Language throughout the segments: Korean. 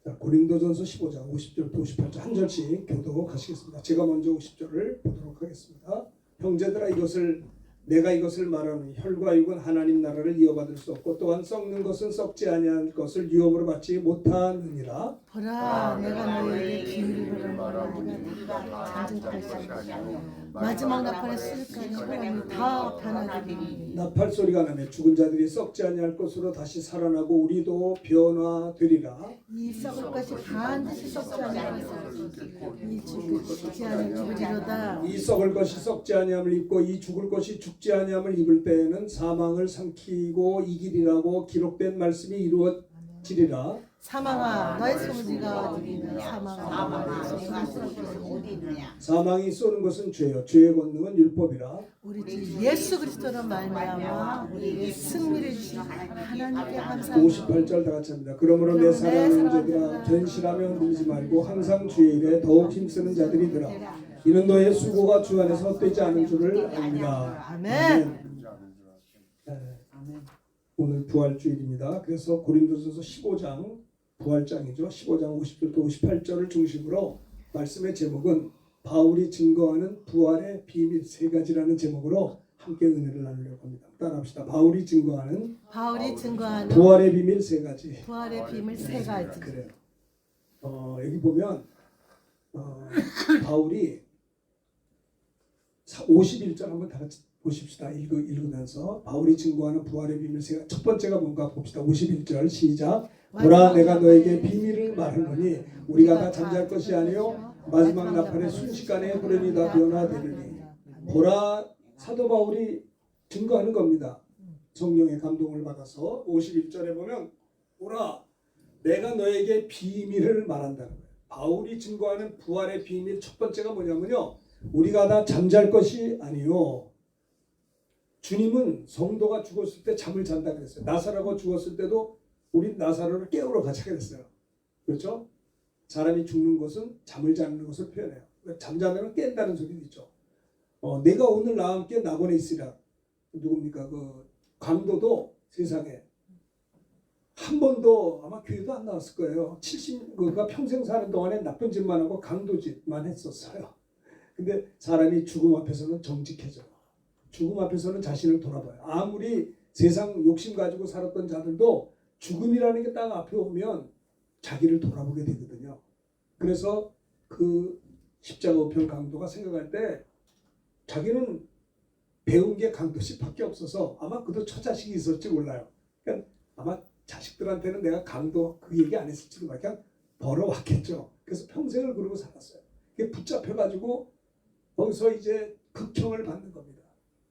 자, 고린도전서 15장 50절부터 58절 한 절씩 교독하시겠습니다. 제가 먼저 50절을 보도록 하겠습니다. 형제들아 내가 이것을 말하노니 혈과 육은 하나님 나라를 이어받을 수 없고 또한 썩는 것은 썩지 아니할 것을 유업으로 받지 못하느니라. 보라 내가 너희에게 비밀을 말하노니 네가 잠잠할 것이 아니요 마지막 나팔에 쓸까지 사람이 다 변화되리니 나팔 소리가 나며 죽은 자들이 썩지 아니할 것으로 다시 살아나고 우리도 변화되리라. 이 썩을 것이 반드시 썩지 아니할 것을 이 죽지 않을 죽으리로다. 이 썩을 것이 썩지 아니함을 입고 이 죽을 것이 죽지 아니함을 입을 때에는 사망을 삼키고 이기리라고 기록된 말씀이 이루어지리라. 사망아 너의 성지가 어디 있느냐. 사망아 너의 성지가 어디 있느냐. 사망이 쏘는 것은 죄요 죄의 권능은 율법이라. 우리 주 예수 그리스도로 말미암아 우리에게 승리를 주신 하나님께 감사합니다. 58절 다 같이 합니다. 그러므로 내 사랑하는 형제들아 견실하며 흔들리지 말고 항상 주의 일에 더욱 힘쓰는 자들이더라. 이는 너의 수고가 주 안에서 헛되지 않은 줄을 압니다. 아멘. 오늘 부활주일입니다. 그래서 고린도전서 15장 부활장이죠. 15장 50절부터 58절을 중심으로 말씀의 제목은 바울이 증거하는 부활의 비밀 세 가지라는 제목으로 함께 은혜를 나누려고 합니다. 따라합시다. 바울이 증거하는 부활의 비밀 세 가지. 부활의 비밀 세 가지. 그래요. 여기 보면 바울이 51절 한번 다 같이 보십시다. 읽으면서 바울이 증거하는 부활의 비밀 세 가지. 첫 번째가 뭔가 봅시다. 51절 시작. 보라 내가 너에게 비밀을 말하노니 우리가 다 잠잘 것이 아니요 마지막 나팔의 순식간에 후련이 다 변화되리니. 보라 사도 바울이 증거하는 겁니다. 성령의 감동을 받아서 51절에 보면 보라 내가 너에게 비밀을 말한다는 거예요. 바울이 증거하는 부활의 비밀 첫 번째가 뭐냐면요. 우리가 다 잠잘 것이 아니요. 주님은 성도가 죽었을 때 잠을 잔다 그랬어요. 나사로가 죽었을 때도 우리 나사로를 깨우러 가자 그랬어요. 그렇죠? 사람이 죽는 것은 잠을 자는 것을 표현해요. 잠자면 깬다는 소리도 있죠. 내가 오늘 나와 함께 낙원에 있으라. 누굽니까? 그 강도도 세상에 한 번도 아마 교회도 안 나왔을 거예요. 70그가 평생 사는 동안에 나쁜 짓만 하고 강도짓만 했었어요. 근데 사람이 죽음 앞에서는 정직해져요. 죽음 앞에서는 자신을 돌아봐요. 아무리 세상 욕심 가지고 살았던 자들도 죽음이라는 게 딱 앞에 오면 자기를 돌아보게 되거든요. 그래서 그 십자가 우편 강도가 생각할 때 자기는 배운 게 강도식밖에 없어서 아마 그도 처자식이 있었지 몰라요. 그러니까 아마 자식들한테는 내가 강도 그 얘기 안 했을지도 몰라요. 그냥 벌어왔겠죠. 그래서 평생을 그러고 살았어요. 그게 붙잡혀가지고 거기서 이제 극형을 받는 겁니다.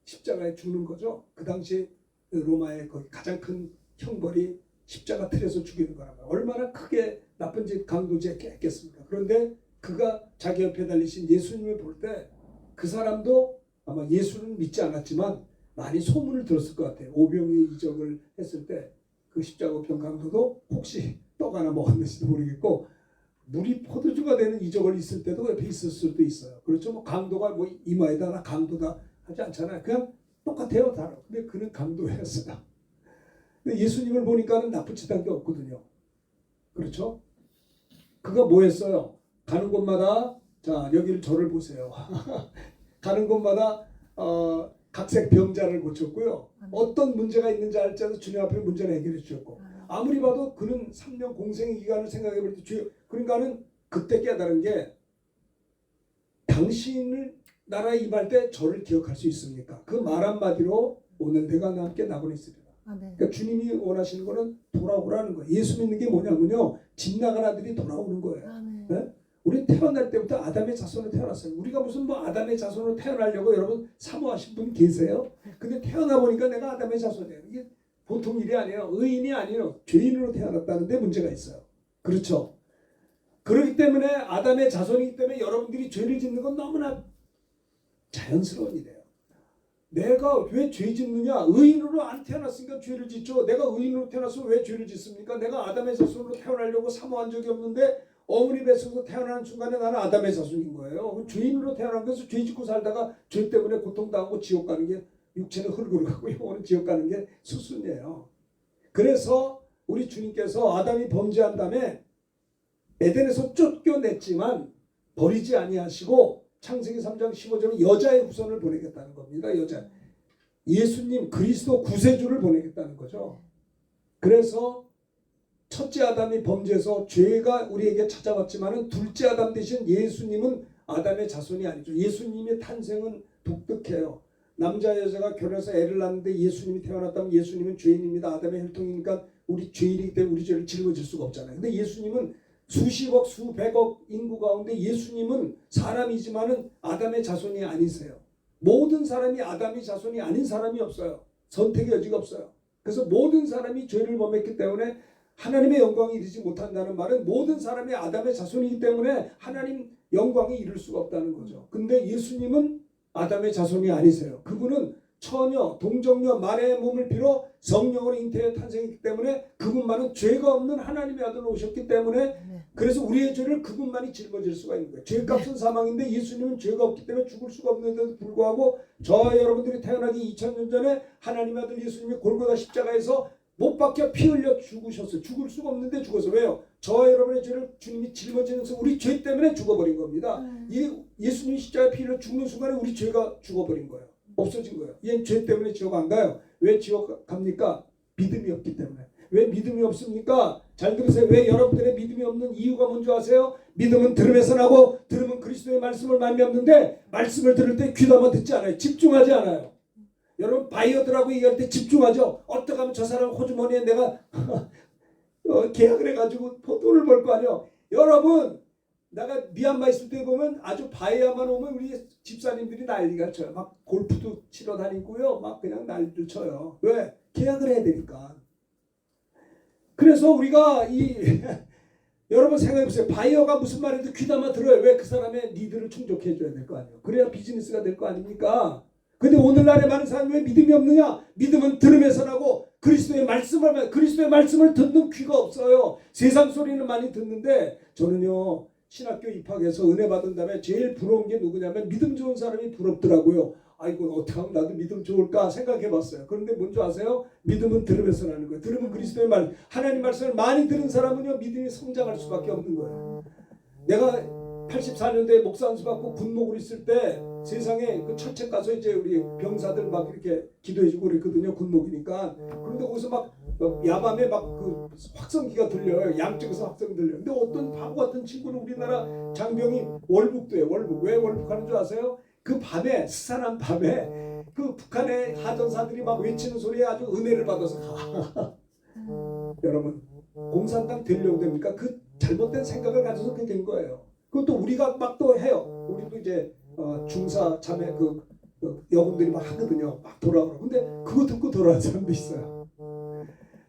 십자가에 죽는 거죠. 그 당시 로마의 거기 가장 큰 형벌이 십자가 틀에서 죽이는 거라고요. 얼마나 크게 나쁜 짓 강도짓 했겠습니까? 그런데 그가 자기 옆에 달리신 예수님을 볼 때 그 사람도 아마 예수는 믿지 않았지만 많이 소문을 들었을 것 같아요. 오병이의 이적을 했을 때 그 십자가 우편 강도도 혹시 떡 하나 먹었는지도 모르겠고 물이 포도주가 되는 이적을 있을 때도 옆에 있을 수도 있어요. 그렇죠? 뭐 강도가 뭐 이마에다 나 강도다 하지 않잖아요. 그냥 똑같아요. 다. 근데 그는 강도였어요. 근데 예수님을 보니까는 나쁜 짓 한 게 없거든요. 그렇죠? 그가 뭐 했어요? 가는 곳마다 자 여기를 저를 보세요. 가는 곳마다 각색 병자를 고쳤고요. 어떤 문제가 있는지 알지 않아서 주님 앞에 문제를 해결해 주셨고 아무리 봐도 그는 3년 공생의 기간을 생각해 볼 때 그러니까는 그때 깨달은 게 당신을 나라에 임할 때 저를 기억할 수 있습니까? 그 말 한마디로 오늘 내가 나 함께 낙원에 있으리라. 그러니까 주님이 원하시는 거는 돌아오라는 거예요. 예수 믿는 게 뭐냐면요. 집 나간 아들이 돌아오는 거예요. 네? 우리 태어날 때부터 아담의 자손으로 태어났어요. 우리가 무슨 뭐 아담의 자손으로 태어나려고 여러분 사모하신 분 계세요? 근데 태어나 보니까 내가 아담의 자손이에요. 이게 보통 일이 아니에요. 의인이 아니에요. 죄인으로 태어났다는데 문제가 있어요. 그렇죠? 그렇기 때문에 아담의 자손이기 때문에 여러분들이 죄를 짓는 건 너무나 자연스러운 일이에요. 내가 왜 죄 짓느냐? 의인으로 안 태어났으니까 죄를 짓죠. 내가 의인으로 태어났으면 왜 죄를 짓습니까? 내가 아담의 자손으로 태어나려고 사모한 적이 없는데 어머니 뱃속에서 태어나는 순간에 나는 아담의 자손인 거예요. 죄인으로 태어난 것은 죄 짓고 살다가 죄 때문에 고통당하고 지옥 가는 게 육체는 흙으로 가고 영혼은 지옥 가는 게 수순이에요. 그래서 우리 주님께서 아담이 범죄한 다음에 에덴에서 쫓겨냈지만 버리지 아니하시고 창세기 3장 15절에 여자의 후손을 보내겠다는 겁니다. 여자. 예수님 그리스도 구세주를 보내겠다는 거죠. 그래서 첫째 아담이 범죄해서 죄가 우리에게 찾아왔지만은 둘째 아담 대신 예수님은 아담의 자손이 아니죠. 예수님의 탄생은 독특해요. 남자 여자가 결혼해서 애를 낳는데 예수님이 태어났다면 예수님은 죄인입니다. 아담의 혈통이니까 우리 죄인이기 때문에 우리 죄를 짊어질 수가 없잖아요. 근데 예수님은 수십억 수백억 인구 가운데 예수님은 사람이지만은 아담의 자손이 아니세요. 모든 사람이 아담의 자손이 아닌 사람이 없어요. 선택의 여지가 없어요. 그래서 모든 사람이 죄를 범했기 때문에 하나님의 영광이 이르지 못한다는 말은 모든 사람이 아담의 자손이기 때문에 하나님 영광이 이룰 수가 없다는 거죠. 근데 예수님은 아담의 자손이 아니세요. 그분은 처녀, 동정녀, 마리아의 몸을 빌어 성령으로 잉태해 탄생했기 때문에 그분만은 죄가 없는 하나님의 아들로 오셨기 때문에 그래서 우리의 죄를 그분만이 짊어질 수가 있는 거예요. 죄값은 사망인데 예수님은 죄가 없기 때문에 죽을 수가 없는데도 불구하고 저와 여러분들이 태어나기 2000년 전에 하나님의 아들 예수님이 골고다 십자가에서 못 박혀 피 흘려 죽으셨어요. 죽을 수가 없는데 죽어서. 왜요? 저와 여러분의 죄를 주님이 짊어지면서 우리 죄 때문에 죽어버린 겁니다. 예수님이 십자가에 피 흘려 죽는 순간에 우리 죄가 죽어버린 거예요. 없어진 거예요. 얘는 죄 때문에 지옥 안 가요. 왜 지옥 갑니까? 믿음이 없기 때문에. 왜 믿음이 없습니까? 잘 들으세요. 왜 여러분들의 믿음이 없는 이유가 뭔지 아세요? 믿음은 들음에서 나고 들음은 그리스도의 말씀을 말미암는데 말씀을 들을 때 귀담아 듣지 않아요. 집중하지 않아요. 여러분 바이어들하고 얘기할 때 집중하죠. 어떻게 하면 저 사람 호주머니에 내가 계약을 해가지고 돈을 벌 거 아니에요. 여러분 내가 미얀마 있을 때 보면 아주 바이야만 오면 우리 집사님들이 난리가 쳐요. 막 골프도 치러 다니고요. 막 그냥 난리를 쳐요. 왜? 계약을 해야 되니까. 그래서 우리가 여러분 생각해보세요. 바이어가 무슨 말인지 귀담아 들어요. 왜? 그 사람의 니드를 충족해 줘야 될 거 아니에요. 그래야 비즈니스가 될 거 아닙니까? 근데 오늘날에 많은 사람이 왜 믿음이 없느냐? 믿음은 들음에서 나고 그리스도의 말씀을 듣는 귀가 없어요. 세상 소리는 많이 듣는데 저는요 신학교 입학해서 은혜 받은 다음에 제일 부러운 게 누구냐면 믿음 좋은 사람이 부럽더라고요. 아이고 어떻게 하면 나도 믿음 좋을까 생각해봤어요. 그런데 뭔지 아세요? 믿음은 들으면서 나는 거예요. 들으면 그리스도의 말, 하나님 말씀을 많이 들은 사람은요 믿음이 성장할 수밖에 없는 거예요. 내가 84년도에 목사 안수 받고 군목으로 있을 때 세상에 그 철책 가서 이제 우리 병사들 막 이렇게 기도해주고 그랬거든요. 군목이니까. 그런데 거기서 막 야밤에 막 그 확성기가 들려요. 양쪽에서 확성 들려요. 근데 어떤 바보 같은 친구는 우리나라 장병이 월북도예요. 월북. 왜 월북하는 줄 아세요? 그 밤에 스산한 밤에 그 북한의 하전사들이 막 외치는 소리에 아주 은혜를 받아서 가. 여러분 공산당 되려고 됩니까? 그 잘못된 생각을 가져서 그렇게 된 거예요. 그것도 우리가 막 또 해요. 우리도 이제 중사 자매 그 여군들이 막 하거든요. 막 돌아오라. 근데 그거 듣고 돌아온 사람도 있어요.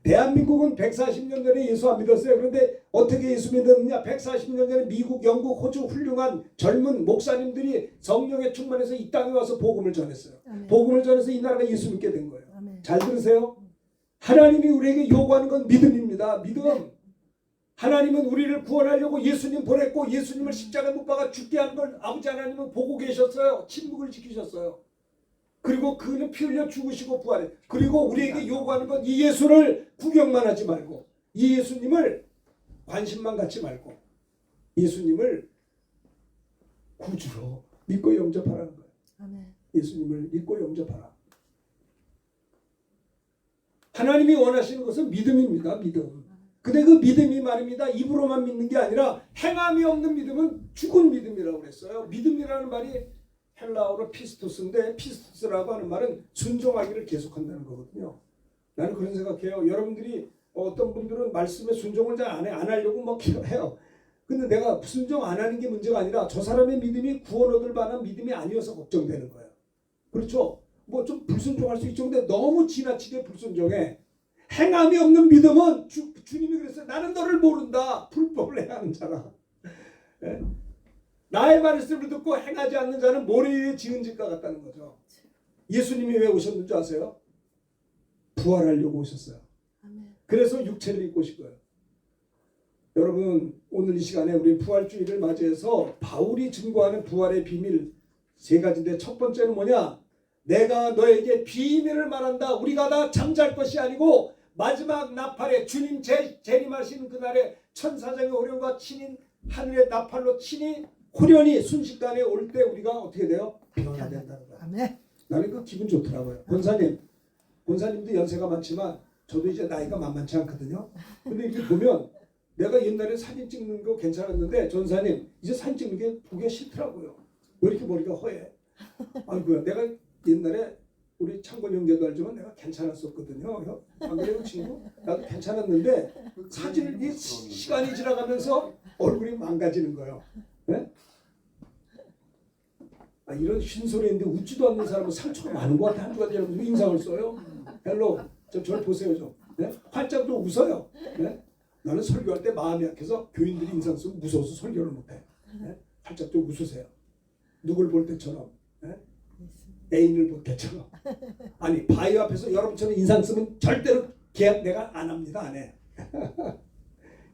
대한민국은 140년 전에 예수 안 믿었어요. 그런데 어떻게 예수 믿었느냐? 140년 전에 미국, 영국, 호주 훌륭한 젊은 목사님들이 성령에 충만해서 이 땅에 와서 복음을 전했어요. 아멘. 복음을 전해서 이 나라가 예수 믿게 된 거예요. 아멘. 잘 들으세요. 하나님이 우리에게 요구하는 건 믿음입니다. 믿음. 네. 하나님은 우리를 구원하려고 예수님 보냈고 예수님을 십자가에 못 박아 죽게 한 걸 아버지 하나님은 보고 계셨어요. 침묵을 지키셨어요. 그리고 그는 피 흘려 죽으시고 부활해. 그리고 우리에게 요구하는 건 이 예수를 구경만 하지 말고 이 예수님을 관심만 갖지 말고 예수님을 구주로 믿고 영접하라는 거예요. 아멘. 예수님을 믿고 영접하라. 하나님이 원하시는 것은 믿음입니다. 믿음. 근데 그 믿음이 말입니다. 입으로만 믿는 게 아니라 행함이 없는 믿음은 죽은 믿음이라고 그랬어요. 믿음이라는 말이 헬라어로 피스토스인데 피스토스라고 하는 말은 순종하기를 계속한다는 거거든요. 나는 그런 생각해요. 여러분들이 어떤 분들은 말씀에 순종을 잘 안 하려고 막 해요. 근데 내가 순종 안 하는 게 문제가 아니라 저 사람의 믿음이 구원 얻을 만한 믿음이 아니어서 걱정되는 거예요. 그렇죠? 뭐 좀 불순종할 수 있죠. 근데 너무 지나치게 불순종해. 행함이 없는 믿음은 주님이 그랬어요. 나는 너를 모른다. 불법을 행하는 자라. 네? 나의 말씀을 듣고 행하지 않는 자는 모래 위에 지은 집과 같다는 거죠. 예수님이 왜 오셨는지 아세요? 부활하려고 오셨어요. 그래서 육체를 입고 오신 거예요. 여러분 오늘 이 시간에 우리 부활주의를 맞이해서 바울이 증거하는 부활의 비밀 세 가지인데 첫 번째는 뭐냐? 내가 너에게 비밀을 말한다. 우리가 다 잠잘 것이 아니고 마지막 나팔에 주님 재림하시는 그날에 천사장의 호령과 친인 하늘의 나팔로 친히 호련히 순식간에 올 때 우리가 어떻게 돼요? 변화된다는 거야. 아멘. 나는 그 기분 좋더라고요. 권사님도 연세가 많지만 저도 이제 나이가 만만치 않거든요. 근데 이렇게 보면 내가 옛날에 사진 찍는 거 괜찮았는데 전사님 이제 사진 찍는 게 보기가 싫더라고요. 왜 이렇게 머리가 허해? 아이고야, 내가 옛날에 우리 창건 형제도 알지만 내가 괜찮았었거든요. 안 그래요, 친구? 나도 괜찮았는데 사진을 이 시간이 지나가면서 얼굴이 망가지는 거예요. 네? 이런 쉰소리인데 웃지도 않는 사람은 상처가 많은 것 같아. 한 주가 지나면서 인상을 써요. 헬로, 저를 보세요 좀. 네? 활짝 좀 웃어요. 네? 나는 설교할 때 마음이 약해서 교인들이 인상 쓰면 무서워서 설교를 못해. 네? 활짝 좀 웃으세요. 누굴 볼 때처럼. 네? 애인을 볼 때처럼. 아니 바위 앞에서 여러분처럼 인상 쓰면 절대로 계약 내가 안 합니다. 안 해.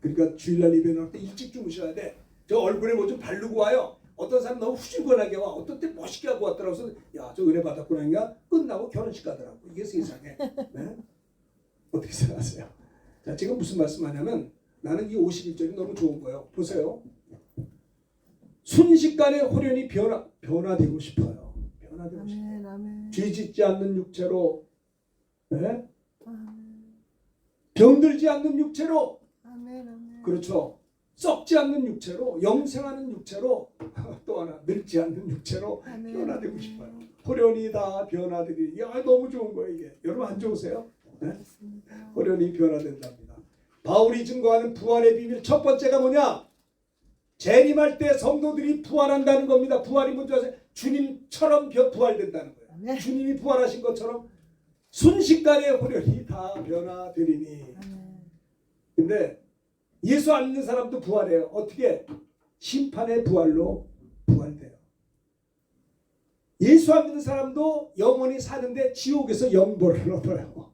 그러니까 주일날 예배 나올 때 일찍 주무셔야 돼. 저 얼굴에 뭐 좀 바르고 와요. 어떤 사람 너무 후줄근하게 와. 어떤 때 멋있게 하고 왔더라고. 그래서 야, 저 은혜 받았구나. 그러니까 끝나고 결혼식 가더라고. 이게 세상에. 네? 어떻게 생각하세요? 자, 지금 무슨 말씀하냐면 나는 이 51절이 너무 좋은 거예요. 보세요. 순식간에 호련히 변화되고 싶어요. 변화되고 싶어요. 아멘. 죄 짓지 않는 육체로, 네? 병들지 않는 육체로, 아멘. 그렇죠. 썩지 않는 육체로, 영생하는 육체로, 또 하나 늙지 않는 육체로 변화되고 싶어요. 호련히 다 변화되기. 야, 너무 좋은 거예요 이게. 여러분 안 좋으세요? 네? 호련히 변화된답니다. 바울이 증거하는 부활의 비밀 첫 번째가 뭐냐? 재림할 때 성도들이 부활한다는 겁니다. 부활이 뭔지 아세요? 주님처럼 부활된다는 거예요. 아멘. 주님이 부활하신 것처럼 순식간에 호련히 다 변화되리니. 근데 예수 안 믿는 사람도 부활해요. 어떻게? 심판의 부활로 부활돼요. 예수 안 믿는 사람도 영원히 사는데 지옥에서 영벌을 얻어요.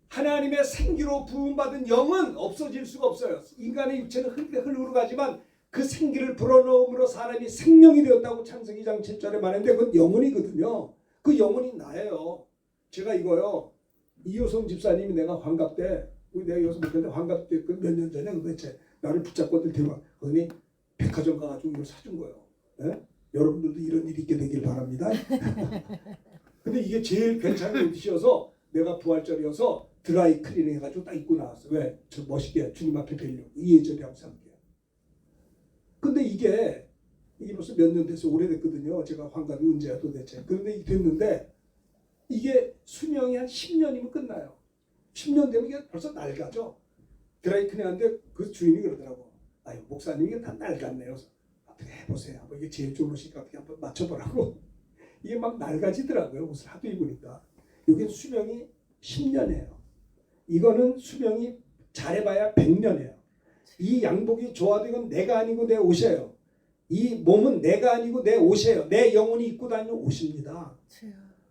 하나님의 생기로 부음받은 영은 없어질 수가 없어요. 인간의 육체는 흙으로 가지만 그 생기를 불어넣음으로 사람이 생명이 되었다고 창세기 2장 7절에 말했는데 그건 영혼이거든요. 그 영혼이 나예요. 제가 이거요. 이효성 집사님이 내가 환갑 때 내가 여기서 못했는데 환갑 때 몇 년 전에 도대체 나를 붙잡고 데려가 거기 백화점 가가지고 이걸 사준 거예요. 네? 여러분들도 이런 일이 있게 되길 바랍니다. 근데 이게 제일 괜찮은 옷이어서 내가 부활절이어서 드라이 클리닝 해가지고 딱 입고 나왔어. 왜? 저 멋있게 주님 앞에 뵈려고. 이 예절이라고 생각해요. 근데 이게 벌써 몇 년 돼서 오래됐거든요. 제가 환갑이 언제야 도대체. 그런데 됐는데 이게 수명이 한 10년이면 끝나요. 10년 되면 이게 벌써 낡아져. 드라이 클리닝 하는데 그 주인이 그러더라고. 아유 목사님 이게 다 낡았네요. 그래서 어떻게 해보세요. 뭐 이게 제일 좋은 옷이니까 어떻게 한번 맞춰보라고. 이게 막 낡아지더라고요. 옷을 하도 입으니까. 이게 수명이 10년이에요. 이거는 수명이 잘해봐야 100년이에요. 이 양복이 좋아도 이건 내가 아니고 내 옷이에요. 이 몸은 내가 아니고 내 옷이에요. 내 영혼이 입고 다니는 옷입니다.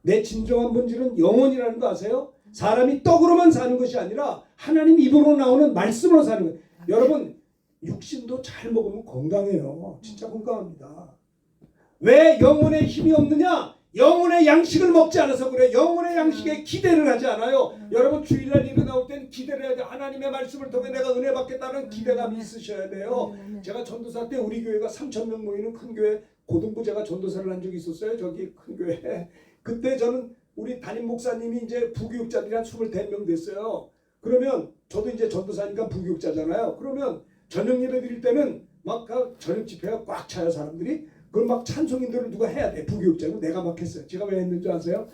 내 진정한 본질은 영혼이라는 거 아세요? 사람이 떡으로만 사는 것이 아니라 하나님 입으로 나오는 말씀으로 사는 거예요. 여러분 육신도 잘 먹으면 건강해요. 진짜 건강합니다. 왜 영혼에 힘이 없느냐? 영혼의 양식을 먹지 않아서 그래. 영혼의 양식에 기대를 하지 않아요. 여러분 주일날 예배 나올 땐 기대를 해야 돼. 하나님의 말씀을 통해 내가 은혜 받겠다는 기대감이 있으셔야 돼요. 제가 전도사 때 우리 교회가 3,000명 모이는 큰 교회 고등부 제가 전도사를 한 적이 있었어요. 저기 큰 교회. 그때 저는 우리 담임 목사님이 이제 부교육자들이 한 25명 됐어요. 그러면 저도 이제 전도사니까 부교육자잖아요. 그러면 저녁 예배 드릴 때는 막 저녁 집회가 꽉 차요 사람들이. 그럼 막 찬송인도를 누가 해야 돼. 부교육자고 내가 막 했어요. 제가 왜 했는지 아세요?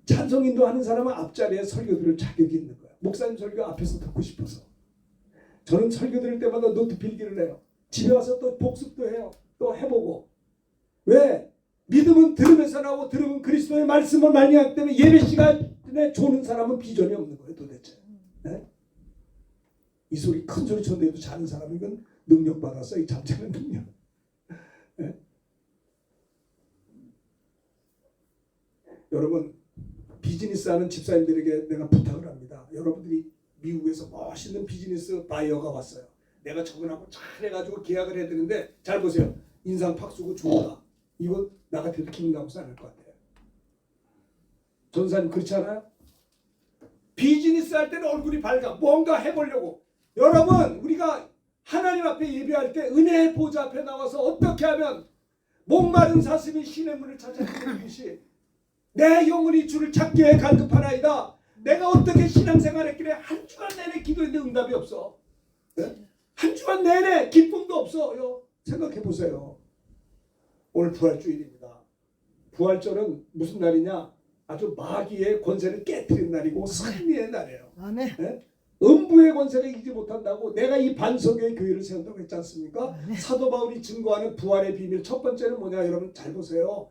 찬송인도 하는 사람은 앞자리에 설교 들을 자격이 있는 거예요. 목사님 설교 앞에서 듣고 싶어서. 저는 설교 들을 때마다 노트 필기를 해요. 집에 와서 또 복습도 해요. 또 해보고. 왜? 믿음은 들으면서 나오고 들으면 그리스도의 말씀을 많이 하기 때문에 예배 시간에 조는 사람은 비전이 없는 거예요. 도대체. 네? 이 소리 큰 소리 쳤는데도 자는 사람은 이건 능력받아서 이 잠자는 능력. 네? 여러분 비즈니스 하는 집사님들에게 내가 부탁을 합니다. 여러분들이 미국에서 멋있는 비즈니스 바이어가 왔어요. 내가 저분하고 잘해가지고 계약을 해야 되는데 잘 보세요. 인상 팍 쓰고 좋다. 이거 나 같아도 기분 나쁘지 않을 것 같아요. 전사님 그렇지 않아요? 비즈니스 할 때는 얼굴이 밝아. 뭔가 해보려고. 여러분, 우리가 하나님 앞에 예배할 때 은혜의 보좌 앞에 나와서 어떻게 하면 목마른 사슴이 신의 문을 찾아내듯이 내 영혼이 주를 찾기에 갈급하나이다. 내가 어떻게 신앙생활했길래 한 주간 내내 기도했는데 응답이 없어. 네? 한 주간 내내 기쁨도 없어요. 생각해 보세요. 오늘 부활주일입니다. 부활절은 무슨 날이냐? 아주 마귀의 권세를 깨뜨린 날이고 승리의 날이에요. 아멘. 네? 음부의 권세를 이기지 못한다고 내가 이 반석의 교회를 세운다고 했지 않습니까? 사도 바울이 증거하는 부활의 비밀 첫 번째는 뭐냐? 여러분 잘 보세요.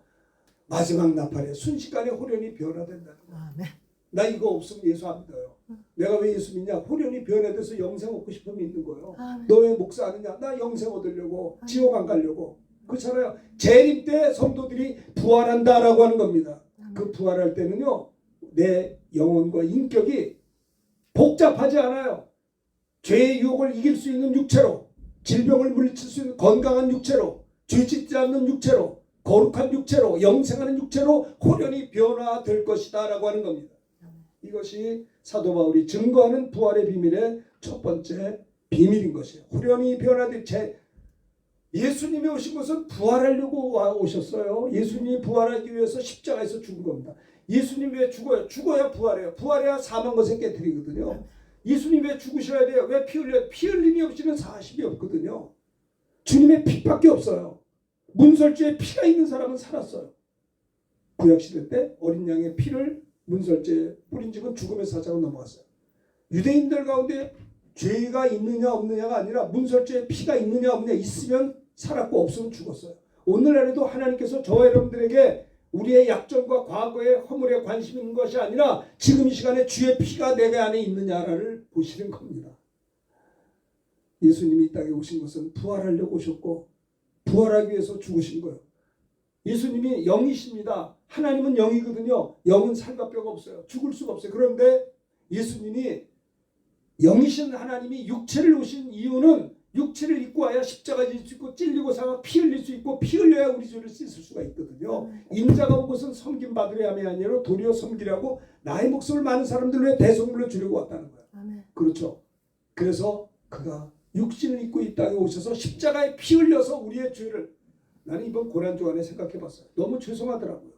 마지막 나팔에 순식간에 호련이 변화된다는 거예요. 아멘. 나 이거 없으면 예수 안 믿어요. 내가 왜 예수 믿냐? 호련이 변화돼서 영생 얻고 싶으면 믿는 거예요. 아멘. 너 왜 목사 하느냐? 나 영생 얻으려고, 지옥 안 가려고. 그렇잖아요. 재림 때 성도들이 부활한다라고 하는 겁니다. 그 부활할 때는요, 내 영혼과 인격이 복잡하지 않아요. 죄의 유혹을 이길 수 있는 육체로, 질병을 물리칠 수 있는 건강한 육체로, 죄짓지 않는 육체로, 거룩한 육체로, 영생하는 육체로 호련이 변화될 것이다 라고 하는 겁니다. 이것이 사도 바울이 증거하는 부활의 비밀의 첫 번째 비밀인 것이에요. 호련이 변화될 예수님이 오신 것은 부활하려고 오셨어요. 예수님이 부활하기 위해서 십자가에서 죽은 겁니다. 예수님 왜 죽어요? 죽어야 부활해요. 부활해야 사망 것을 깨뜨리거든요. 예수님 왜 죽으셔야 돼요? 왜 피 흘려요? 피 흘림이 없이는 사십이 없거든요. 주님의 피밖에 없어요. 문설주에 피가 있는 사람은 살았어요. 구약시대 때 어린 양의 피를 문설주에 뿌린 적은 죽음의 사자로 넘어갔어요. 유대인들 가운데 죄가 있느냐 없느냐가 아니라 문설주에 피가 있느냐 없느냐, 있으면 살았고 없으면 죽었어요. 오늘날에도 하나님께서 저와 여러분들에게 우리의 약점과 과거의 허물에 관심 있는 것이 아니라 지금 이 시간에 주의 피가 내 안에 있느냐를 보시는 겁니다. 예수님이 이 땅에 오신 것은 부활하려고 오셨고 부활하기 위해서 죽으신 거예요. 예수님이 영이십니다. 하나님은 영이거든요. 영은 살과 뼈가 없어요. 죽을 수가 없어요. 그런데 예수님이 영이신 하나님이 육체를 오신 이유는 육체를 입고 와야 십자가 질 수 있고 찔리고 상하 피 흘릴 수 있고 피 흘려야 우리 죄를 씻을 수가 있거든요. 인자가 온 것은 섬김 받으려 함이 아니라 도리어 섬기려고 나의 목숨을 많은 사람들 위해 대속물로 주려고 왔다는 거예요. 아멘. 그렇죠. 그래서 그가 육신을 입고 이 땅에 오셔서 십자가에 피 흘려서 우리의 죄를, 나는 이번 고난주간에 생각해봤어요. 너무 죄송하더라고요.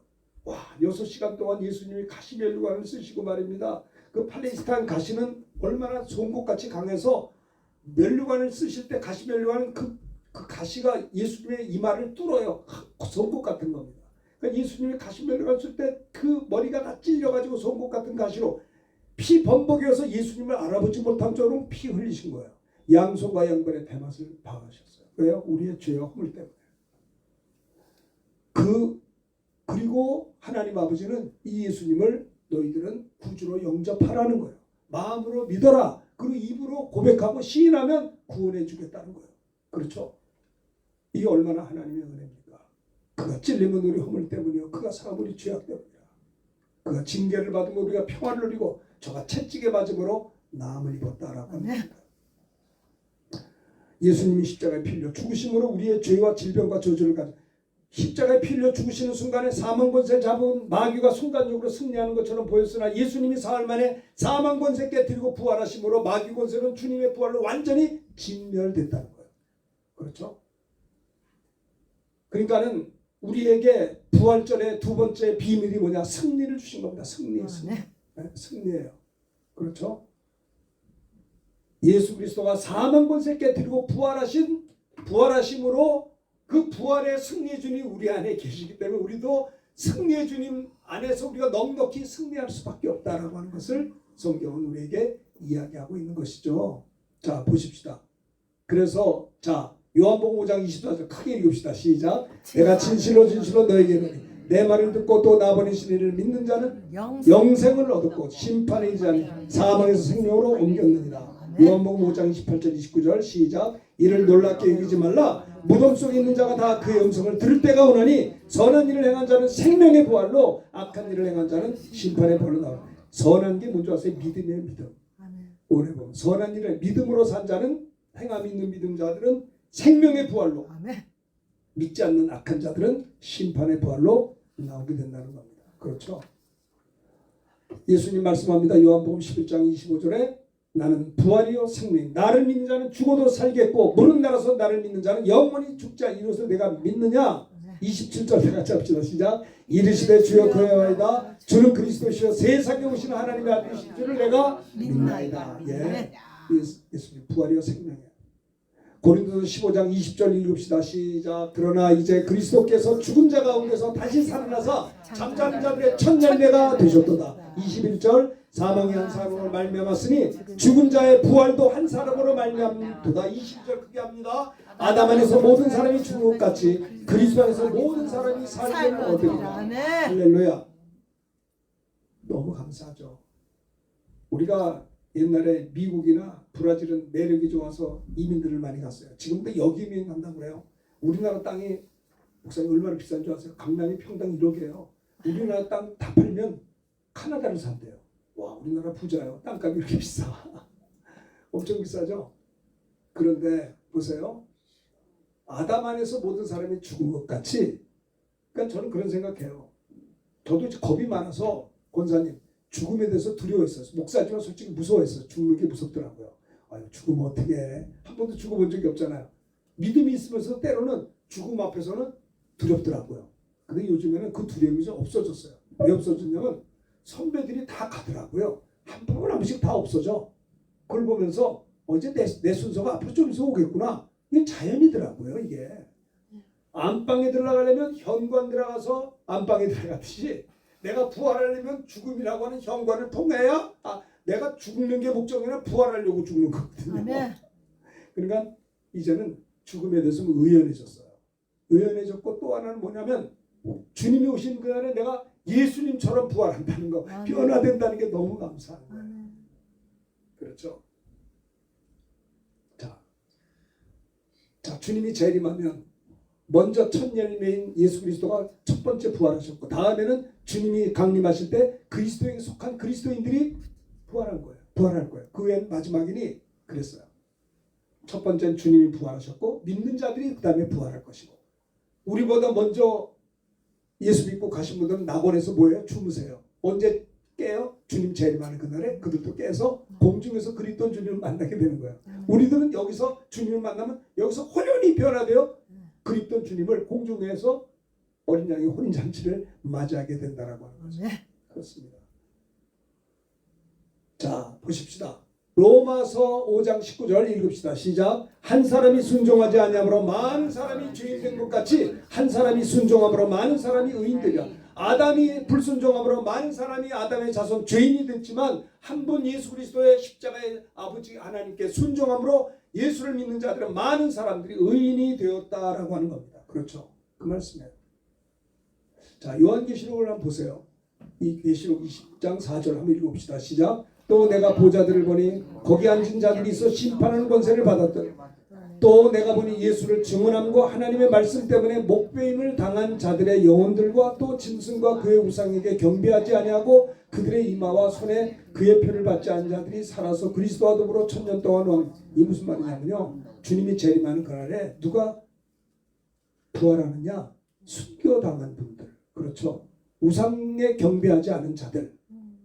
와, 6시간 동안 예수님이 가시멜루관을 쓰시고 말입니다. 그 팔레스타인 가시는 얼마나 송곳같이 강해서 멜루관을 쓰실 때 가시멜루관은 그 가시가 예수님의 이마를 뚫어요. 송곳 같은 겁니다. 그러니까 예수님이 가시멜루관 쓸 때 그 머리가 다 찔려가지고 송곳 같은 가시로 피 범벅이어서 예수님을 알아보지 못한 쪽으로 피 흘리신 거예요. 양손과 양발의 대맛을 박으셨어요. 왜요? 우리의 죄와 허물 때문에. 그리고 하나님 아버지는 이 예수님을 너희들은 구주로 영접하라는 거예요. 마음으로 믿어라. 그리고 입으로 고백하고 시인하면 구원해 주겠다는 거예요. 그렇죠? 이게 얼마나 하나님의 은혜입니까? 그가 찔림은 우리 허물 때문이요, 그가 상함은 우리 죄악 때문이라. 그가 징계를 받으면 우리가 평화를 누리고 저가 채찍에 맞음으로 나음을 입었다라고 합니다. 예수님이 십자가에 피 흘려 죽으심으로 우리의 죄와 질병과 저주를 가져 십자가에 피 흘려 죽으시는 순간에 사망 권세를 잡은 마귀가 순간적으로 승리하는 것처럼 보였으나 예수님이 사흘 만에 사망 권세 깨뜨리고 부활하심으로 마귀 권세는 주님의 부활로 완전히 진멸됐다는 거예요. 그렇죠? 그러니까는 우리에게 부활절의 두 번째 비밀이 뭐냐? 승리를 주신 겁니다. 승리의 승리. 네, 승리예요. 그렇죠? 예수 그리스도가 사망 권세 깨뜨리고 부활하심으로 그 부활의 승리의 주님 우리 안에 계시기 때문에 우리도 승리의 주님 안에서 우리가 넉넉히 승리할 수밖에 없다라고 하는 것을 성경은 우리에게 이야기하고 있는 것이죠. 자, 보십시다. 그래서 자, 요한복음 5장 24절 크게 읽읍시다. 시작. 내가 진실로 너에게 이르노니 내 말을 듣고 또 나 보내신 이를 믿는 자는 영생을 얻었고 심판에 이르지 않은 사망에서 생명으로 옮겼느니라. 요한복음 5장 28절 29절 시작. 이를 놀랍게 여기지 말라. 무덤 속에 있는 자가 다 그의 음성을 들을 때가 오나니 선한 일을 행한 자는 생명의 부활로 악한 일을 행한 자는 심판의 부활로 나오라. 선한 게 뭔지 아세요? 믿음의 믿음. 오래 보면 선한 일을 믿음으로 산 자는, 행함 있는 믿음자들은 생명의 부활로, 믿지 않는 악한 자들은 심판의 부활로 나오게 된다는 겁니다. 그렇죠? 예수님 말씀합니다. 요한복음 11장 25절에 나는 부활이요 생명, 나를 믿는 자는 죽어도 살겠고 무릇 날아서 나를 믿는 자는 영원히 죽지 않으리라. 이것을 내가 믿느냐? 27절 다 같이 합시다. 시작. 이르시되 주여 그러하이다. 주는 그리스도시여 세상에 오신 하나님의 아들이신 줄을 내가 믿나이다. 예, 예수님 부활이요 생명이야. 고린도서 15장 20절 읽읍시다. 시작. 그러나 이제 그리스도께서 죽은 자 가운데서 다시 살아나서 잠자는 자들의 첫 열매가 되셨도다. 21절 사망이 한 사람으로 말미암았으니 죽은 자의 부활도 한 사람으로 말미암도다. 20절 크게 합니다. 아담 안에서 모든 사람이 죽은 것 같이 그리스도 안에서 모든 사람이 살기를 얻으리라. 할렐루야. 너무 감사하죠. 우리가 옛날에 미국이나 브라질은 매력이 좋아서 이민들을 많이 갔어요. 지금도 여기 이민 간다고 그래요. 우리나라 땅이 목사님 얼마나 비싼 줄 아세요? 강남이 평당 1억이에요. 우리나라 땅 다 팔면 카나다를 산대요. 와, 우리나라 부자요. 땅값이 이렇게 비싸. 엄청 비싸죠. 그런데 보세요. 아담 안에서 모든 사람이 죽은 것 같이, 그러니까 저는 그런 생각해요. 저도 이제 겁이 많아서 권사님 죽음에 대해서 두려워했어요. 목사지만 솔직히 무서워했어요. 죽는 게 무섭더라고요. 아유, 죽으면 어떻게 해? 한 번도 죽어본 적이 없잖아요. 믿음이 있으면서 때로는 죽음 앞에서는 두렵더라고요. 근데 요즘에는 그 두려움이 좀 없어졌어요. 왜 없어졌냐면 선배들이 다 가더라고요. 한 분 한 분씩 다 없어져. 그걸 보면서 이제 내 순서가 앞으로 좀 있어 오겠구나. 이게 자연이더라고요. 이게 안방에 들어가려면 현관 들어가서 안방에 들어가듯이 내가 부활하려면 죽음이라고 하는 현관을 통해야 내가 죽는 게 목적이나 부활하려고 죽는 거거든요. 아멘. 그러니까 이제는 죽음에 대해서 의연해졌어요. 의연해졌고 또 하나는 뭐냐면 주님이 오신 그날에 내가 예수님처럼 부활한다는 거, 아멘. 변화된다는 게 너무 감사한 거예요. 아멘. 그렇죠. 자, 주님이 재림하면 먼저 첫 열매인 예수 그리스도가 첫 번째 부활하셨고 다음에는 주님이 강림하실 때 그리스도에게 속한 그리스도인들이 부활할 거예요. 그 외엔 마지막이니 그랬어요. 첫 번째는 주님이 부활하셨고 믿는 자들이 그 다음에 부활할 것이고, 우리보다 먼저 예수 믿고 가신 분들은 낙원에서 뭐예요? 주무세요. 언제 깨요? 주님 재림하는 그날에 그들도 깨서 공중에서 그리스도 주님을 만나게 되는 거예요. 우리들은 여기서 주님을 만나면 여기서 혼연히 변화되어 그리스도 주님을 공중에서 어린 양의 혼인잔치를 맞이하게 된다라고 하는 거죠. 그렇습니다. 자, 보십시다. 로마서 5장 19절 읽읍시다. 시작. 한 사람이 순종하지 아니함으로 많은 사람이 죄인 된 것 같이 한 사람이 순종함으로 많은 사람이 의인 되리라. 아담이 불순종함으로 많은 사람이 아담의 자손 죄인이 됐지만 한 분 예수 그리스도의 십자가의 아버지 하나님께 순종함으로 예수를 믿는 자들은 많은 사람들이 의인이 되었다라고 하는 겁니다. 그렇죠. 그 말씀이에요. 자, 요한계시록을 한번 보세요. 이 계시록 20장 4절 한번 읽어봅시다. 시작. 또 내가 보좌들을 보니 거기 앉은 자들이 있어 심판하는 권세를 받았더니 또 내가 보니 예수를 증언함과 하나님의 말씀 때문에 목배임을 당한 자들의 영혼들과 또 짐승과 그의 우상에게 경배하지 아니하고 그들의 이마와 손에 그의 표를 받지 않은 자들이 살아서 그리스도와 더불어 1000년 동안 왕. 이 무슨 말이냐면요, 주님이 재림하는 그날에 누가 부활하느냐? 순교당한 분들, 그렇죠. 우상에 경배하지 않은 자들,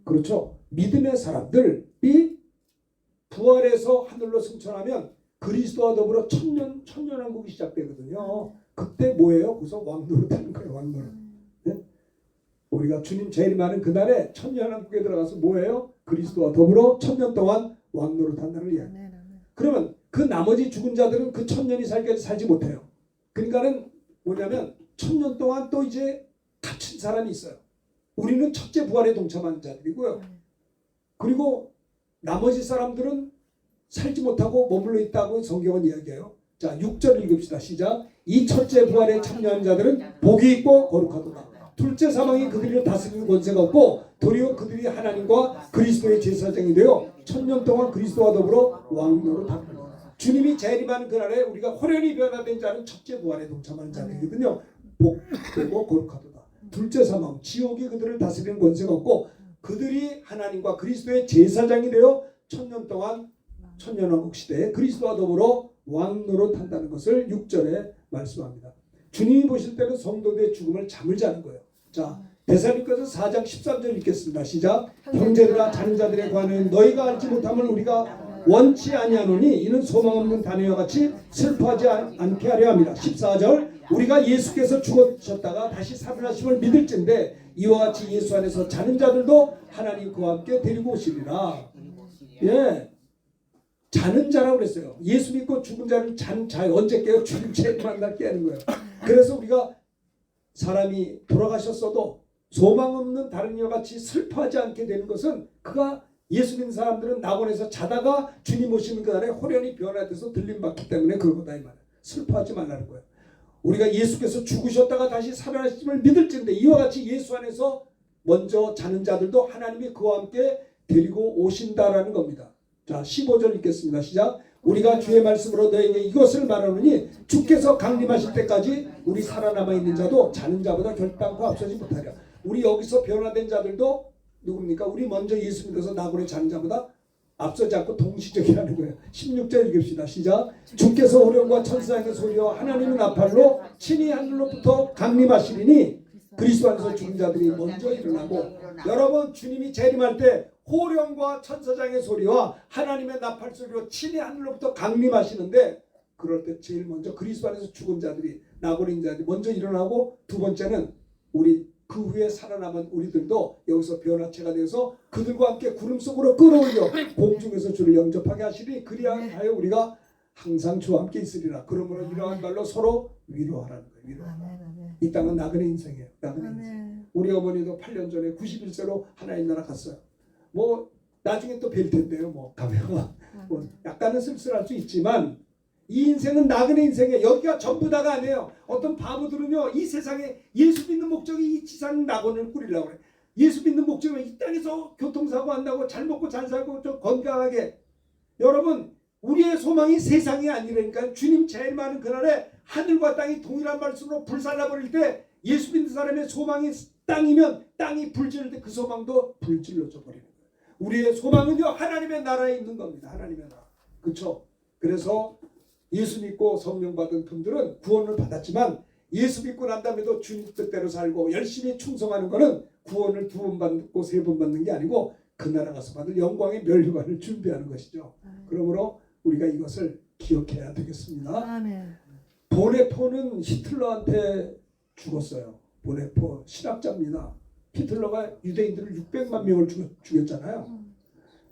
그렇죠. 믿음의 사람들이 부활해서 하늘로 승천하면 그리스도와 더불어 천년왕국이 시작되거든요. 그때 뭐예요? 거기서 왕노릇하는 거예요. 왕노릇. 네? 우리가 주님 재림하는 그날에 천년왕국에 들어가서 뭐예요? 그리스도와 더불어 1000년 동안 왕노릇한다는 이야기. 그러면 그 나머지 죽은 자들은 그 1000년이 살기까지 살지 못해요. 그러니까는 뭐냐면 1000년 동안 또 이제 갇힌 사람이 있어요. 우리는 첫째 부활에 동참하는 자들이고요. 그리고 나머지 사람들은 살지 못하고 머물러 있다고 성경은 이야기해요. 자, 6절 읽읍시다. 시작. 이 첫째 부활에 참여한 자들은 복이 있고 거룩하도다. 둘째 사망이 그들을 다스리는 권세가 없고 도리어 그들이 하나님과 그리스도의 제사장이 되어 1000년 동안 그리스도와 더불어 왕노릇하리라. 주님이 재림하는 그날에 우리가 호련히 변화된 자는 첫째 부활에 동참하는 자들이거든요. 복되고 거룩하도다. 둘째 사망, 지옥이 그들을 다스리는 권세가 없고 그들이 하나님과 그리스도의 제사장이 되어 1000년 동안 천년왕국 시대에 그리스도와 더불어 왕노릇한다는 것을 6절에 말씀합니다. 주님이 보실 때는 성도들의 죽음을 잠을 자는 거예요. 자, 데살로니가서 4장 13절 읽겠습니다. 시작. 형제들아 자는 자들에 관하여 너희가 알지 못함을 우리가 원치 아니하노니 이는 소망 없는 다니와 같이 슬퍼하지 않게 하려 합니다. 14절 우리가 예수께서 죽으셨다가 다시 살아나심을 믿을진데 이와 같이 예수 안에서 자는 자들도 하나님 그와 함께 데리고 오시리라. 예, 자는 자라고 그랬어요. 예수 믿고 죽은 자를 자는 자 언제 깨요? 죽은 채 만날 깨는 거예요. 그래서 우리가 사람이 돌아가셨어도 소망 없는 다른 이와 같이 슬퍼하지 않게 되는 것은 그가 예수 믿는 사람들은 낙원에서 자다가 주님 오시는 그날에 호련히 변화돼서 들림받기 때문에 그러다 이 말이에요. 슬퍼하지 말라는 거예요. 우리가 예수께서 죽으셨다가 다시 살아나심을 믿을진데 이와 같이 예수 안에서 먼저 자는 자들도 하나님이 그와 함께 데리고 오신다라는 겁니다. 자, 15절 읽겠습니다. 시작. 우리가 주의 말씀으로 너에게 이것을 말하노니 주께서 강림하실 때까지 우리 살아남아 있는 자도 자는 자보다 결단코 앞서지 못하리라. 우리 여기서 변화된 자들도 누굽니까? 우리 먼저 예수 믿어서 낙원에 자는 자보다 앞서지 않고 동시적이라는 거예요. 16절 읽읍시다. 시작. 주께서 호령과 천사의 소리와 하나님의 나팔로 친히 하늘로부터 강림하시리니 그리스도 안에서 죽은 자들이 먼저 일어나고, 여러분 주님이 재림할 때 호령과 천사장의 소리와 하나님의 나팔 소리로 친히 하늘로부터 강림하시는데, 그럴 때 제일 먼저 그리스도 안에서 죽은 자들이 낙원에 있는 자들이 먼저 일어나고, 두 번째는 우리 그 후에 살아남은 우리들도 여기서 변화체가 되어서 그들과 함께 구름 속으로 끌어올려 공중에서 주를 영접하게 하시니 그리하여 우리가 항상 주와 함께 있으리라. 그러므로 이러한 말로 서로 위로하라는 거예요. 위로하라. 이 땅은 나그네 인생이에요. 나그네 인생. 우리 어머니도 8년 전에 91세로 하나님 나라 갔어요. 뭐 나중에 또 뵐 텐데요. 뭐 가면 뭐 약간은 쓸쓸할 수 있지만 이 인생은 나그네 인생이에요. 여기가 전부 다가 아니에요. 어떤 바보들은요, 이 세상에 예수 믿는 목적이 이 지상 낙원을 꾸리려고 그래. 예수 믿는 목적은 이 땅에서 교통사고 안 나고 잘 먹고 잘 살고 좀 건강하게. 여러분, 우리의 소망이 세상이 아니라니까. 주님 제일 많은 그날에 하늘과 땅이 동일한 말씀으로 불살라버릴 때 예수 믿는 사람의 소망이 땅이면 땅이 불질릴 때 그 소망도 불질러져 버리는 거예요. 우리의 소망은요, 하나님의 나라에 있는 겁니다. 하나님의 나라. 그렇죠? 그래서 예수 믿고 성령 받은 분들은 구원을 받았지만, 예수 믿고 난 다음에도 주님 뜻대로 살고 열심히 충성하는 것은 구원을 2번 받고 3번 받는 게 아니고 그 나라 가서 받을 영광의 멸류관을 준비하는 것이죠. 그러므로 우리가 이것을 기억해야 되겠습니다. 아멘. 보네포는 히틀러한테 죽었어요. 보네포 신학자입니다. 히틀러가 유대인들을 600만 명을 죽였잖아요.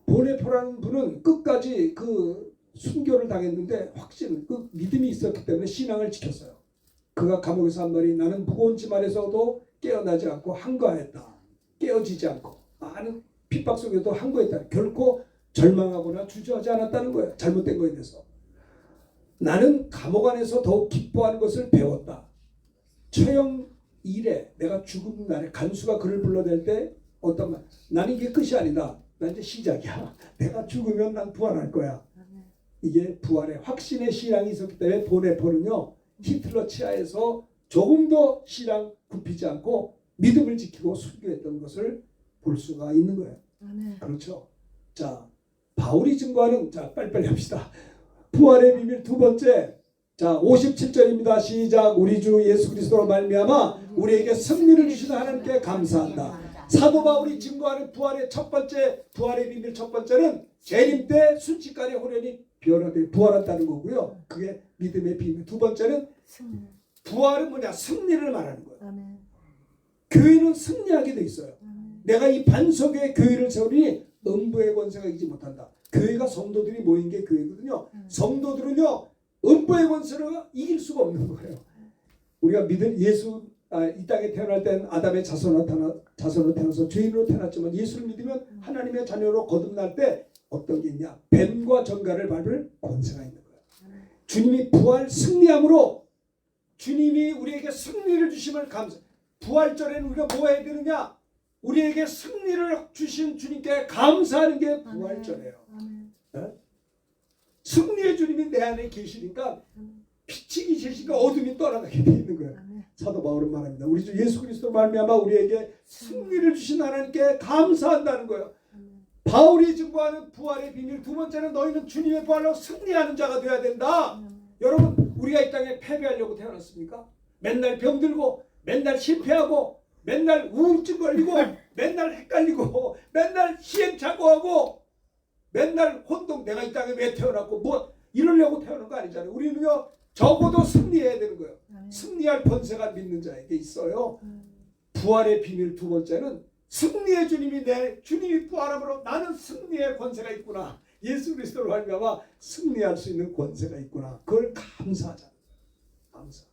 보네포라는 분은 끝까지 그 순교를 당했는데 확신, 그 믿음이 있었기 때문에 신앙을 지켰어요. 그가 감옥에서 한 말이, 나는 무거운 짐 안에서도 깨어나지 않고 항거하였다. 깨어지지 않고 많은 핍박 속에도 항거했다. 결코 절망하거나 주저하지 않았다는 거예요. 잘못된 거에 대해서. 나는 감옥 안에서 더욱 기뻐하는 것을 배웠다. 처형 이래, 내가 죽은 날에 간수가 그를 불러낼 때 어떤 말, 나는 이게 끝이 아니다. 난 이제 시작이야. 내가 죽으면 난 부활할 거야. 이게 부활의 확신의 신앙이 있었기 때문에 보네포는요, 히틀러 치하에서 조금도 신앙 굽히지 않고 믿음을 지키고 순교했던 것을 볼 수가 있는 거예요. 그렇죠? 자, 바울이 증거하는, 자 빨리빨리 합시다. 부활의 비밀 두 번째, 자 57절입니다. 시작. 우리 주 예수 그리스도로 말미암아 우리에게 승리를 주시는 하나님께 감사한다. 사도 바울이 증거하는 부활의 첫 번째, 부활의 비밀 첫 번째는 재림 때 순식간에 호련히 변화돼 부활한다는 거고요. 그게 믿음의 비밀. 두 번째는 부활은 뭐냐? 승리를 말하는 거예요. 아멘. 교회는 승리하게 돼 있어요. 내가 이 반석의 교회를 세우니 음부의 권세가 이기지 못한다. 교회가 성도들이 모인 게 교회거든요. 성도들은요, 음부의 권세를 이길 수가 없는 거예요. 우리가 믿은 예수, 이 땅에 태어날 땐 아담의 자손으로 태어나서 죄인으로 태어났지만 예수를 믿으면 하나님의 자녀로 거듭날 때 어떤 게 있냐? 뱀과 전갈을 밟을 권세가 있는 거예요. 주님이 부활 승리함으로 주님이 우리에게 승리를 주심을 감사. 부활절에는 우리가 뭐 해야 되느냐? 우리에게 승리를 주신 주님께 감사하는 게 부활절이에요. 네? 승리의 주님이 내 안에 계시니까 빛이 계시니까 어둠이 떠나가게 돼 있는 거예요. 사도 바울은 말합니다. 우리 주 예수 그리스도 말미암아 우리에게 승리를 주신 하나님께 감사한다는 거예요. 바울이 증거하는 부활의 비밀 두 번째는 너희는 주님의 부활로 승리하는 자가 되어야 된다. 여러분, 우리가 이 땅에 패배하려고 태어났습니까? 맨날 병들고 맨날 실패하고 맨날 우울증 걸리고 맨날 헷갈리고 맨날 시행착오하고 맨날 혼동 내가 이 땅에 왜 태어났고 뭐 이러려고 태어난 거 아니잖아요. 우리는요 적어도 승리해야 되는 거예요. 승리할 권세가 믿는 자에게 있어요. 부활의 비밀 두 번째는 승리의 주님이 주님이 부활함으로 나는 승리의 권세가 있구나. 예수 그리스도로 말미암아 승리할 수 있는 권세가 있구나. 그걸 감사하잖아요. 감사.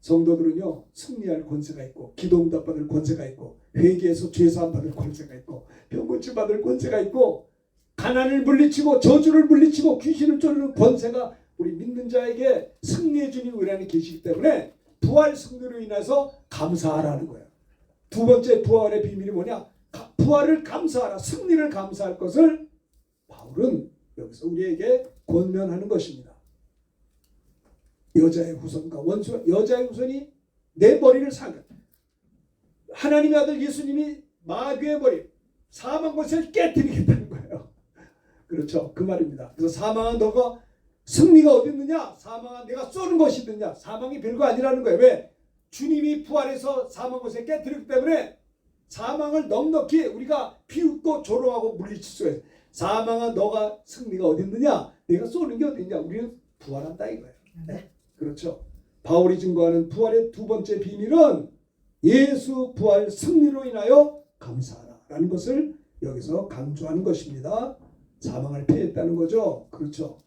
성도들은요 승리할 권세가 있고 기도 응답 받을 권세가 있고 회개에서 죄사함 받을 권세가 있고 병고침 받을 권세가 있고 가난을 물리치고 저주를 물리치고 귀신을 쫓는 권세가 우리 믿는 자에게 승리의 주님 우리 안에 계시기 때문에 부활 승리로 인해서 감사하라는 거예요. 두 번째 부활의 비밀이 뭐냐? 부활을 감사하라. 승리를 감사할 것을 바울은 여기서 우리에게 권면하는 것입니다. 여자의 후손과 원수, 여자의 후손이 내 머리를 상해. 하나님의 아들 예수님이 마귀의 머리, 사망 권세를 깨뜨리겠다는 거예요. 그렇죠. 그 말입니다. 그래서 사망아 너가 승리가 어디 있느냐? 사망아 내가 쏘는 것이 있느냐? 사망이 별거 아니라는 거예요. 왜? 주님이 부활해서 사망 권세를 깨뜨렸기 때문에 사망을 넉넉히 우리가 비웃고 조롱하고 물리칠 수가 있어요. 사망아 너가 승리가 어디 있느냐? 내가 쏘는 게 어디 있냐? 우리는 부활한다 이거예요. 네? 그렇죠. 바울이 증거하는 부활의 두 번째 비밀은 예수 부활 승리로 인하여 감사하라라는 것을 여기서 강조하는 것입니다. 사망을 패했다는 거죠. 그렇죠.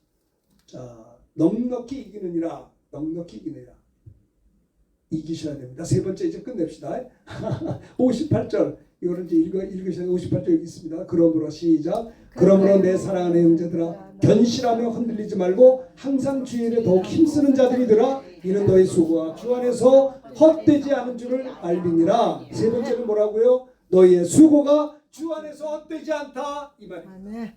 자, 넉넉히 이기느니라. 넉넉히 이기느니라. 이기셔야 됩니다. 세 번째 이제 끝냅시다. 58절 이거를 이제 읽으셔야 58절 여기 있습니다. 그러므로 시작. 그러므로 내 사랑하는 형제들아 견실하며 흔들리지 말고 항상 주의 일에 더욱 힘쓰는 자들이더라. 이는 너희 수고가 주 안에서 헛되지 않은 줄을 알미니라. 세 번째는 뭐라고요? 너희의 수고가 주 안에서 헛되지 않다 이 말입니다.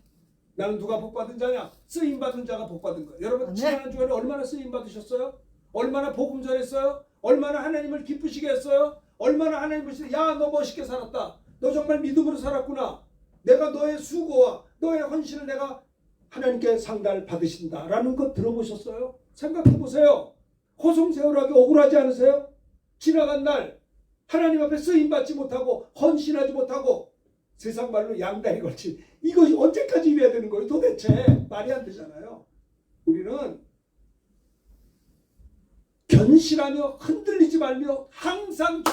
나는 누가 복받은 자냐? 쓰임받은 자가 복받은 거예요. 여러분 지난 한 주간에 얼마나 쓰임받으셨어요? 얼마나 복음 전했어요? 얼마나 하나님을 기쁘시게 했어요? 얼마나 하나님을 야너 멋있게 살았다. 너 정말 믿음으로 살았구나. 내가 너의 수고와 너의 헌신을 내가 하나님께 상달 받으신다라는 거 들어보셨어요? 생각해 보세요. 호송세월하게 억울하지 않으세요? 지나간 날 하나님 앞에 쓰임받지 못하고 헌신하지 못하고 세상 말로 양다리 걸친 이것이 언제까지 이래야 되는 거예요? 도대체 말이 안 되잖아요. 우리는 견실하며 흔들리지 말며 항상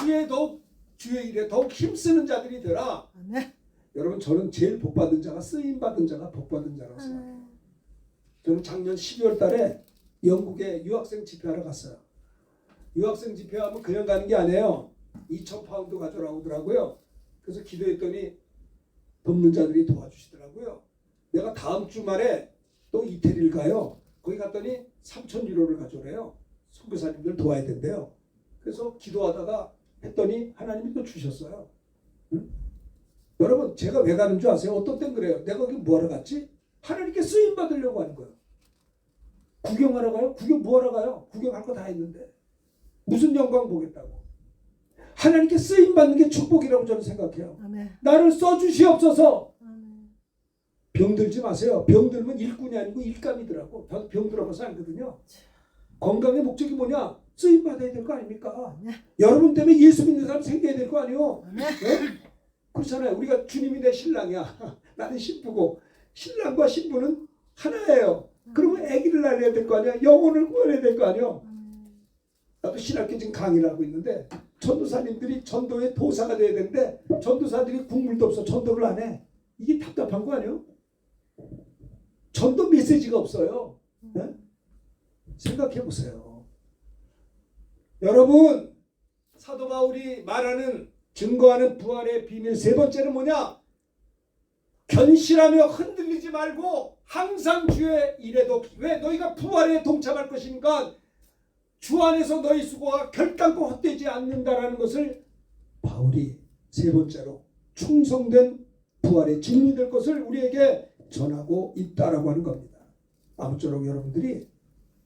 주의 일에 더욱 힘쓰는 자들이 되라. 여러분 저는 제일 복받은 자가 쓰임받은 자가 복받은 자라고 생각해요. 저는 작년 12월 달에 영국에 유학생 집회하러 갔어요. 유학생 집회하면 그냥 가는 게 아니에요. 2,000파운드 가져오더라고요. 그래서 기도했더니 돕는 자들이 도와주시더라고요. 내가 다음 주말에 또 이태리를 가요. 거기 갔더니 3,000유로를 가져오래요. 선교사님들 도와야 된대요. 그래서 기도하다가 했더니 하나님이 또 주셨어요. 응? 여러분 제가 왜 가는 줄 아세요? 어떤 땐 그래요. 내가 거기 뭐하러 갔지? 하나님께 쓰임 받으려고 하는 거예요. 구경하러 가요? 구경 뭐하러 가요? 구경할 거 다 했는데 무슨 영광 보겠다고. 하나님께 쓰임 받는 게 축복이라고 저는 생각해요. 아멘. 나를 써주시옵소서. 병들지 마세요. 병들면 일꾼이 아니고 일감이더라고. 병들어봐서 알거든요. 건강의 목적이 뭐냐? 쓰임 받아야 될 거 아닙니까? 여러분 때문에 예수 믿는 사람 생겨야 될 거 아니에요? 네? 그렇잖아요. 우리가 주님이 내 신랑이야. 나는 신부고 신랑과 신부는 하나예요. 그러면 아기를 낳아야 될 거 아니야? 영혼을 구원해야 될 거 아니에요? 나도 신학교 지금 강의를 하고 있는데 전도사님들이 전도의 도사가 돼야 되는데 전도사들이 국물도 없어 전도를 안 해. 이게 답답한 거 아니에요? 전도 메시지가 없어요. 네? 생각해 보세요. 여러분 사도 바울이 말하는 증거하는 부활의 비밀 세 번째는 뭐냐? 견실하며 흔들리지 말고 항상 주의 일에도 왜 너희가 부활에 동참할 것이니까 주 안에서 너희 수고가 결단코 헛되지 않는다라는 것을 바울이 세 번째로 충성된 부활의 증인이 될 것을 우리에게 전하고 있다라고 하는 겁니다. 아무쪼록 여러분들이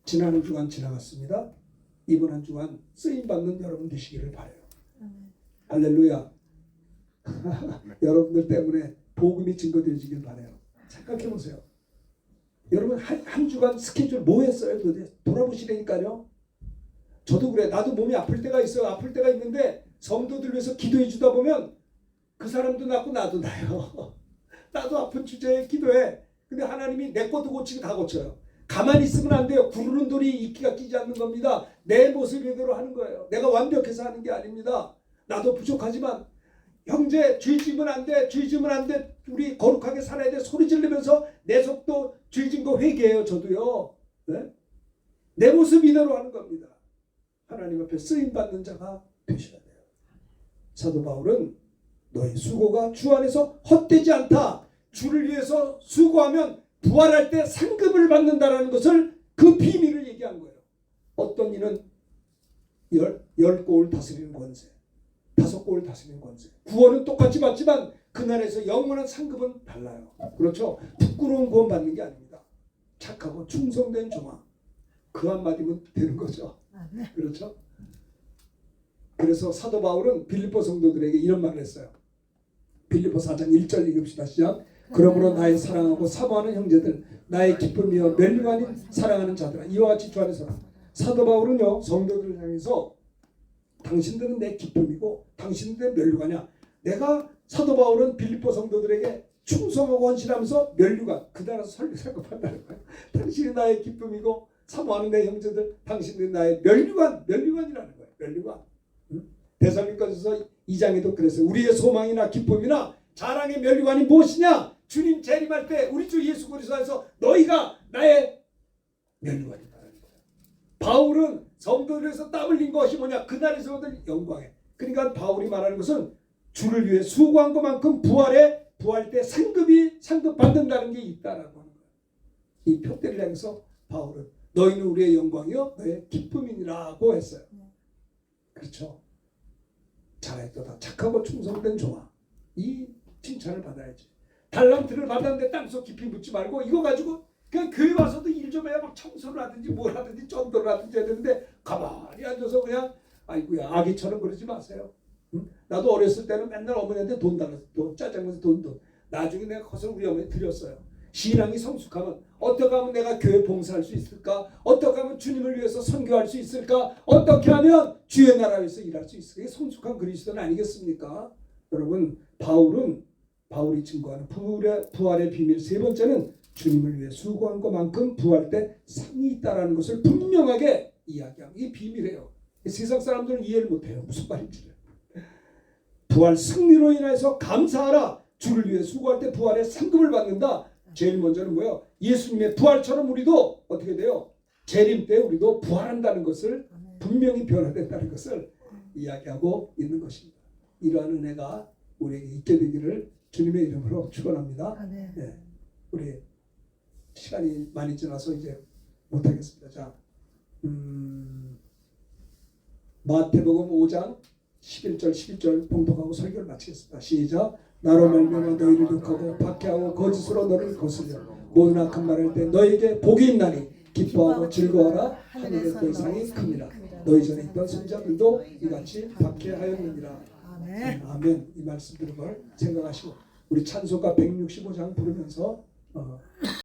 지난 한 주간 지나갔습니다. 이번 한 주간 쓰임받는 여러분 되시기를 바라요. 할렐루야. 여러분들 때문에 복음이 증거되어지길 바라요. 생각해 보세요. 여러분 한 주간 스케줄 뭐 했어요? 도대체 돌아보시라니까요. 저도 그래. 나도 몸이 아플 때가 있어요. 아플 때가 있는데 성도들 위해서 기도해 주다 보면 그 사람도 낫고 나도 나요. 나도 아픈 주제에 기도해. 근데 하나님이 내 것도 고치고 다 고쳐요. 가만히 있으면 안 돼요. 구르는 돌이 이끼가 끼지 않는 겁니다. 내 모습대로 하는 거예요. 내가 완벽해서 하는 게 아닙니다. 나도 부족하지만 형제 죄 지으면 안 돼. 죄 지으면 안 돼. 우리 거룩하게 살아야 돼. 소리 지르면서 내 속도 죄 지은 거 회개해요. 저도요. 네? 내 모습 이대로 하는 겁니다. 하나님 앞에 쓰임받는 자가 되셔야 돼요. 사도 바울은 너희 수고가 주 안에서 헛되지 않다. 주를 위해서 수고하면 부활할 때 상급을 받는다라는 것을 그 비밀을 얘기한 거예요. 어떤 이는 10골 다스리는 권세, 5골 다스리는 권세. 구원은 똑같이 받지만 그날에서 영원한 상급은 달라요. 그렇죠? 부끄러운 구원 받는 게 아닙니다. 착하고 충성된 종아. 그 한마디면 되는 거죠. 그렇죠? 그래서 사도 바울은 빌립보 성도들에게 이런 말을 했어요. 빌립보 4장 1절 읽읍시다. 시작. 그러므로 나의 사랑하고 사모하는 형제들, 나의 기쁨이여 멸류가 아닌 사랑하는 자들아, 이와 같이 주 안에서. 사도 바울은요, 성도들을 향해서 당신들은 내 기쁨이고 당신들은 내 멸류관이야. 내가 사도 바울은 빌립보 성도들에게 충성하고 헌신하면서 멸류관, 그 나라 설교한다는 거예요. 당신이 나의 기쁨이고 사모하는 내 형제들, 당신들이 나의 멸류관이라는 거예요. 멸류관. 데살로니가서 2장에도 그랬어요. 우리의 소망이나 기쁨이나 자랑의 멸류관이 무엇이냐? 주님 재림할 때 우리 주 예수 그리스도 안에서 너희가 나의 멸류관이다라는 거예요. 바울은 성도들에서 땀 흘린 것이 뭐냐? 그날에서 얻을 영광에. 그러니까 바울이 말하는 것은 주를 위해 수고한 것만큼 부활 때 상급 받는다는 게 있다라고 하는 거예요. 이 표대를 향해서 바울은 너희는 우리의 영광이요 너의 기쁨이니라고 했어요. 그렇죠? 잘했도다. 착하고 충성된 종아. 이 칭찬을 받아야지. 달란트를 받았는데 땅속 깊이 묻지 말고 이거 가지고 그냥 교회 와서도 일 좀 해야 막 청소를 하든지 뭘 하든지 전도를 하든지 해야 되는데 가만히 앉아서 그냥 아이고야 아기처럼 그러지 마세요. 응? 나도 어렸을 때는 맨날 어머니한테 돈 달랐어. 돈 짜장면서 돈. 나중에 내가 커서 우리 어머니 드렸어요. 신앙이 성숙하면 어떻게 하면 내가 교회 봉사할 수 있을까? 어떻게 하면 주님을 위해서 선교할 수 있을까? 어떻게 하면 주의 나라에서 일할 수 있을까? 이게 성숙한 그리스도는 아니겠습니까? 여러분 바울이 증거하는 부활의 비밀 세 번째는 주님을 위해 수고한 것만큼 부활 때 상이 있다라는 것을 분명하게 이야기하는 게 비밀이에요. 세상 사람들은 이해를 못해요. 무슨 말인지를. 부활 승리로 인해서 감사하라. 주를 위해 수고할 때 부활의 상급을 받는다. 제일 먼저는 뭐예요? 예수님의 부활처럼 우리도 어떻게 돼요? 재림 때 우리도 부활한다는 것을 분명히 변화된다는 것을 이야기하고 있는 것입니다. 이러한 은혜가 우리에게 있게 되기를 주님의 이름으로 축원합니다. 네. 우리 시간이 많이 지나서 이제 못하겠습니다. 자, 마태복음 5장 11절 12절 봉독하고 설교를 마치겠습니다. 시작. 나로 말미암아 너희를 욕하고 박해하고 거짓으로 너를 거스려 모든 악한 말할 때 너에게 복이 있나니 기뻐하고 즐거워라. 하늘의 더 이상이 큽니다. 너희 전에 있던 선자들도 이같이 박해하였느니라. 아멘. 이 말씀 들은 걸 생각하시고 우리 찬송가 165장 부르면서